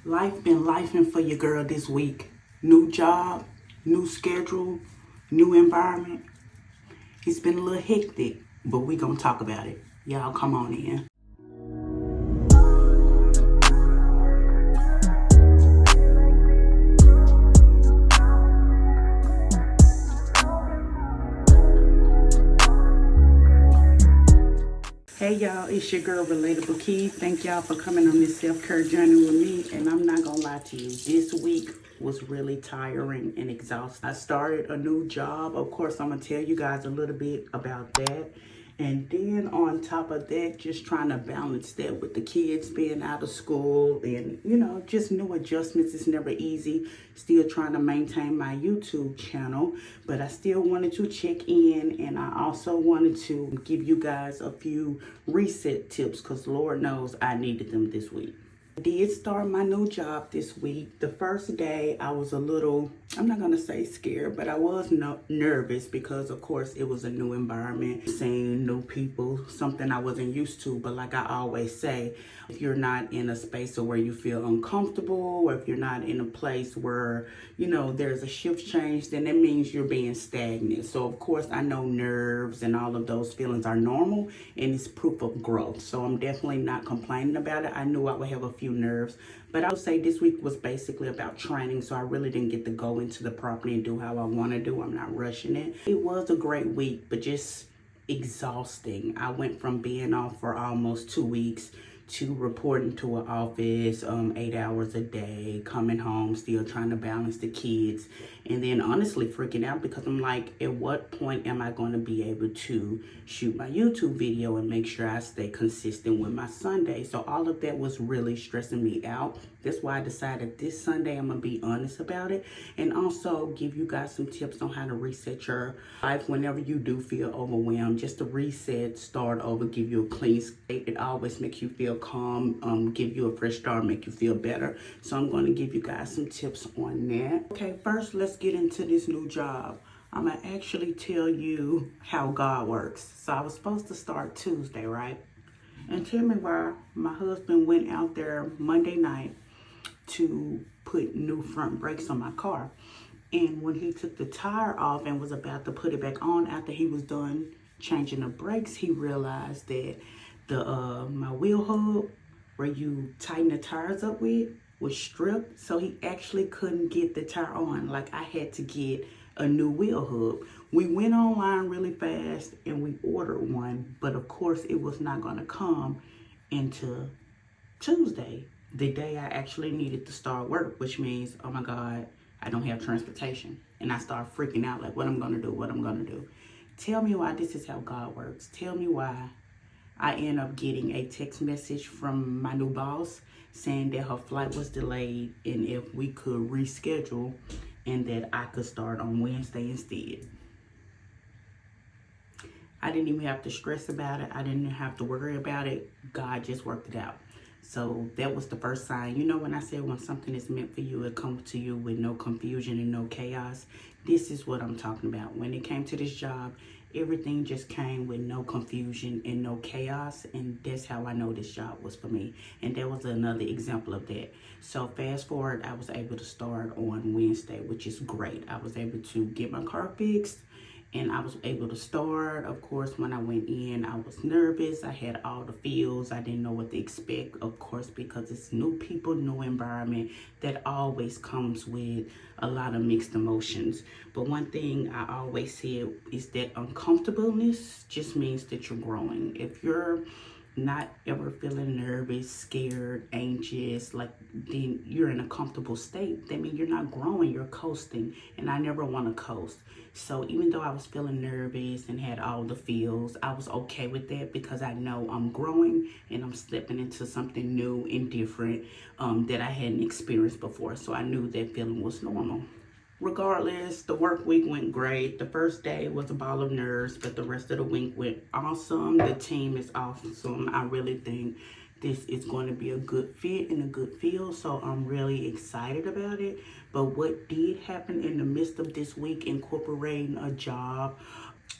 Life been lifing for your girl this week. New job, new schedule, new environment. It's been a little hectic, but we gonna talk about it. Y'all come on in. Hey y'all, it's your girl Relatable Key. Thank y'all for coming on this self-care journey with me. And I'm not gonna lie to you, this week was really tiring and exhausting. I started a new job. Of course, I'm gonna tell you guys a little bit about that. And then on top of that, just trying to balance that with the kids being out of school and, just new adjustments. It's never easy. Still trying to maintain my YouTube channel, but I still wanted to check in, and I also wanted to give you guys a few reset tips because Lord knows I needed them this week. I did start my new job this week. The first day I was a little, I'm not gonna say scared, but I was nervous because of course it was a new environment, seeing new people, something I wasn't used to. But like I always say, if you're not in a space where you feel uncomfortable, or if you're not in a place where, there's a shift change, then that means you're being stagnant. So of course I know nerves and all of those feelings are normal, and it's proof of growth. So I'm definitely not complaining about it. I knew I would have a few nerves, but I would say this week was basically about training, so I really didn't get to go into the property and do how I want to do. I'm not rushing it. It was a great week, but just exhausting. I went from being off for almost 2 weeks to reporting to an office 8 hours a day, coming home, still trying to balance the kids, and then honestly freaking out because I'm like, at what point am I going to be able to shoot my YouTube video and make sure I stay consistent with my Sunday? So all of that was really stressing me out. That's why I decided this Sunday I'm going to be honest about it, and also give you guys some tips on how to reset your life whenever you do feel overwhelmed. Just to reset, start over, give you a clean slate. It always makes you feel calm, give you a fresh start, make you feel better. So I'm going to give you guys some tips on that. Okay, first let's get into this new job. I'm going to actually tell you how God works. So I was supposed to start Tuesday, right? And tell me why my husband went out there Monday night to put new front brakes on my car. And when he took the tire off and was about to put it back on after he was done changing the brakes, he realized that my wheel hub where you tighten the tires up with was stripped, so he actually couldn't get the tire on. Like, I had to get a new wheel hub. We went online really fast and we ordered one, but of course it was not going to come until Tuesday, the day I actually needed to start work, which means, oh my God, I don't have transportation. And I start freaking out, like, what I'm going to do. Tell me why this is how God works. Tell me why I end up getting a text message from my new boss saying that her flight was delayed and if we could reschedule and that I could start on Wednesday instead. I didn't even have to stress about it. I didn't have to worry about it. God just worked it out. So that was the first sign. When I said when something is meant for you, it comes to you with no confusion and no chaos. This is what I'm talking about. When it came to this job, everything just came with no confusion and no chaos. And that's how I know this job was for me. And that was another example of that. So fast forward, I was able to start on Wednesday, which is great. I was able to get my car fixed. And I was able to start. Of course, when I went in, I was nervous. I had all the feels. I didn't know what to expect, of course, because it's new people, new environment. That always comes with a lot of mixed emotions. But one thing I always said is that uncomfortableness just means that you're growing. If you're not ever feeling nervous, scared, anxious, like, then you're in a comfortable state. That means you're not growing, you're coasting. And I never want to coast. So even though I was feeling nervous and had all the feels, I was okay with that because I know I'm growing and I'm stepping into something new and different that I hadn't experienced before. So I knew that feeling was normal. Regardless, the work week went great. The first day was a ball of nerves, but the rest of the week went awesome. The team is awesome. I really think this is going to be a good fit and a good feel, so I'm really excited about it. But what did happen in the midst of this week, incorporating a job,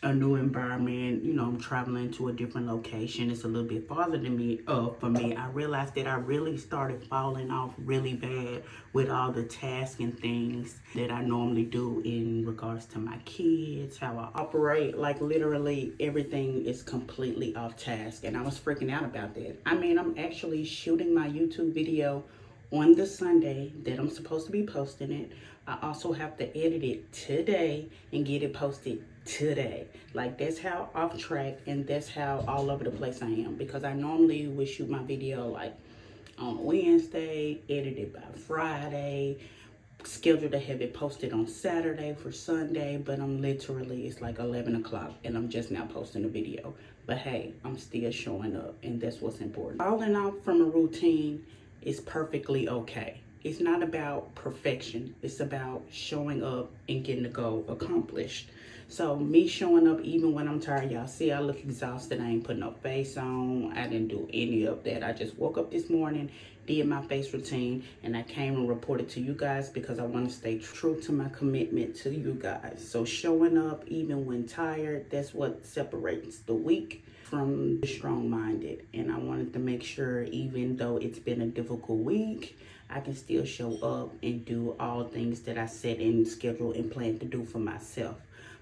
a new environment. You know, I'm traveling to a different location. It's a little bit farther than me. For me, I realized that I really started falling off really bad with all the tasks and things that I normally do in regards to my kids, how I operate. Like literally everything is completely off task, and I was freaking out about that. I mean, I'm actually shooting my YouTube video on the Sunday that I'm supposed to be posting it. I also have to edit it today and get it posted today. Like that's how off track and that's how all over the place I am, because I normally would shoot my video like on Wednesday, edit it by Friday, scheduled to have it posted on Saturday for Sunday, but I'm literally, it's like 11 o'clock and I'm just now posting a video. But hey, I'm still showing up, and that's what's important. Falling off from a routine is perfectly okay. It's not about perfection. It's about showing up and getting the goal accomplished. So me showing up even when I'm tired, y'all see I look exhausted. I ain't put no face on. I didn't do any of that. I just woke up this morning, did my face routine, and I came and reported to you guys because I want to stay true to my commitment to you guys. So showing up even when tired, that's what separates the weak from the strong-minded. And I wanted to make sure, even though it's been a difficult week, I can still show up and do all things that I set and schedule and plan to do for myself.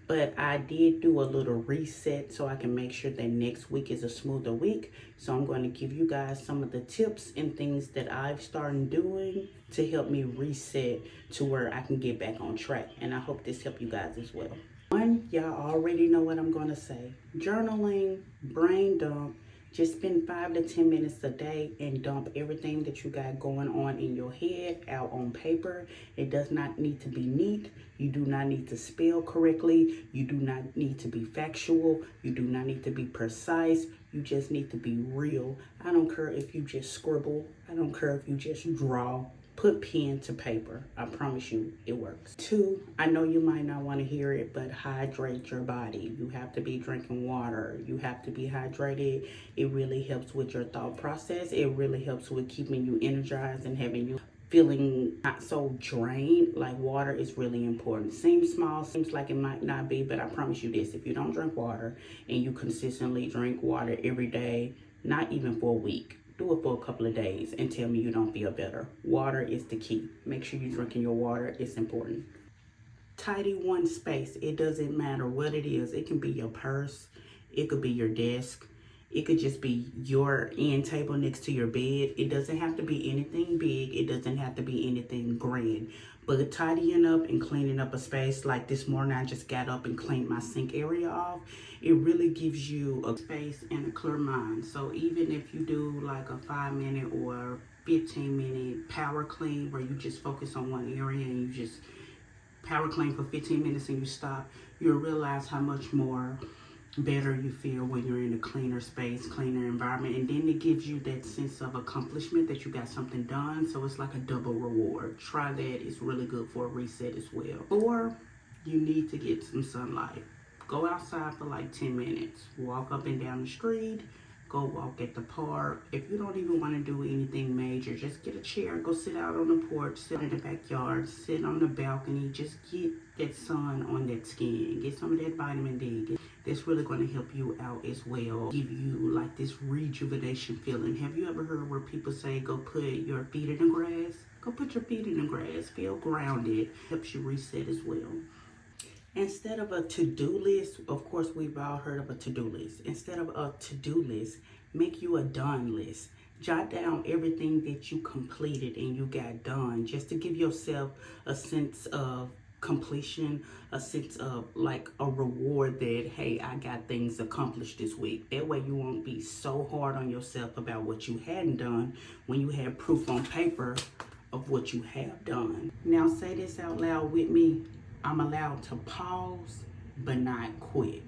But I did do a little reset so I can make sure that next week is a smoother week. So I'm going to give you guys some of the tips and things that I've started doing to help me reset to where I can get back on track. And I hope this helps you guys as well. One, y'all already know what I'm going to say. Journaling, brain dump. Just spend 5 to 10 minutes a day and dump everything that you got going on in your head out on paper. It does not need to be neat. You do not need to spell correctly. You do not need to be factual. You do not need to be precise. You just need to be real. I don't care if you just scribble. I don't care if you just draw. Put pen to paper. I promise you it works. 2, I know you might not want to hear it, but hydrate your body. You have to be drinking water. You have to be hydrated. It really helps with your thought process. It really helps with keeping you energized and having you feeling not so drained. Like water is really important. Seems small, seems like it might not be, but I promise you this, if you don't drink water and you consistently drink water every day, not even for a week, do it for a couple of days and tell me you don't feel better. Water is the key. Make sure you're drinking your water. It's important. Tidy one space. It doesn't matter what it is. It can be your purse. It could be your desk. It could just be your end table next to your bed. It doesn't have to be anything big. It doesn't have to be anything grand. But tidying up and cleaning up a space, like this morning I just got up and cleaned my sink area off. It really gives you a space and a clear mind. So even if you do like a 5-minute or 15-minute power clean where you just focus on one area and you just power clean for 15 minutes and you stop, you'll realize how much more better you feel when you're in a cleaner space, cleaner environment. And then it gives you that sense of accomplishment that you got something done. So it's like a double reward. Try that. It's really good for a reset as well. Or you need to get some sunlight. Go outside for like 10 minutes. Walk up and down the street. Go walk at the park. If you don't even want to do anything major, just get a chair, go sit out on the porch, sit in the backyard, sit on the balcony, just get that sun on that skin, get some of that vitamin D. That's really going to help you out as well. Give you like this rejuvenation feeling. Have you ever heard where people say, go put your feet in the grass? Go put your feet in the grass. Feel grounded. Helps you reset as well. Instead of a to-do list, of course, we've all heard of a to-do list. Instead of a to-do list, make you a done list. Jot down everything that you completed and you got done, just to give yourself a sense of completion, a sense of like a reward that, hey, I got things accomplished this week. That way you won't be so hard on yourself about what you hadn't done when you have proof on paper of what you have done. Now say this out loud with me. I'm allowed to pause, but not quit,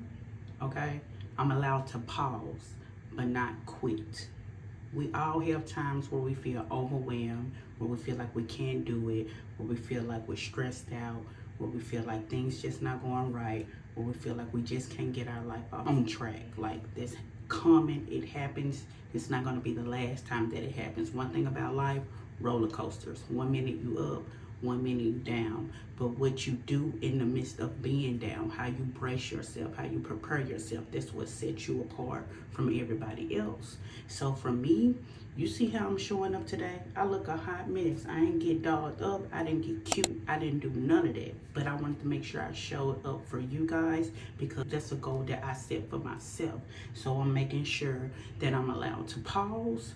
okay? I'm allowed to pause, but not quit. We all have times where we feel overwhelmed, where we feel like we can't do it, where we feel like we're stressed out, where we feel like things just not going right, where we feel like we just can't get our life on track. Like this common, it happens. It's not gonna be the last time that it happens. One thing about life, roller coasters. 1 minute you up, one minute you down, but what you do in the midst of being down, how you brace yourself, how you prepare yourself, that's what sets you apart from everybody else. So for me, you see how I'm showing up today? I look a hot mess. I ain't get dolled up. I didn't get cute. I didn't do none of that. But I wanted to make sure I showed up for you guys because that's a goal that I set for myself. So I'm making sure that I'm allowed to pause,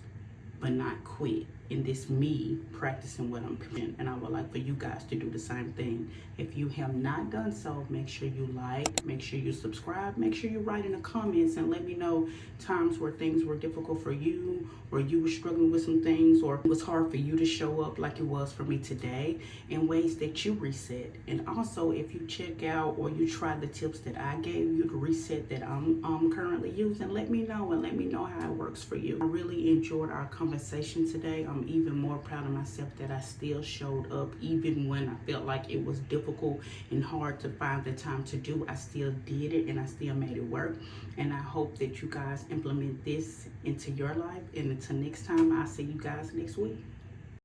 but not quit. And this me practicing what I'm preaching. And I would like for you guys to do the same thing. If you have not done so, make sure you like, make sure you subscribe, make sure you write in the comments and let me know times where things were difficult for you, or you were struggling with some things, or it was hard for you to show up like it was for me today, in ways that you reset. And also, if you check out or you try the tips that I gave you to reset that I'm currently using, let me know and let me know how it works for you. I really enjoyed our conversation today. I'm even more proud of myself that I still showed up even when I felt like it was difficult and hard to find the time to do. I still did it and I still made it work. And I hope that you guys implement this into your life. And until next time, I'll see you guys next week.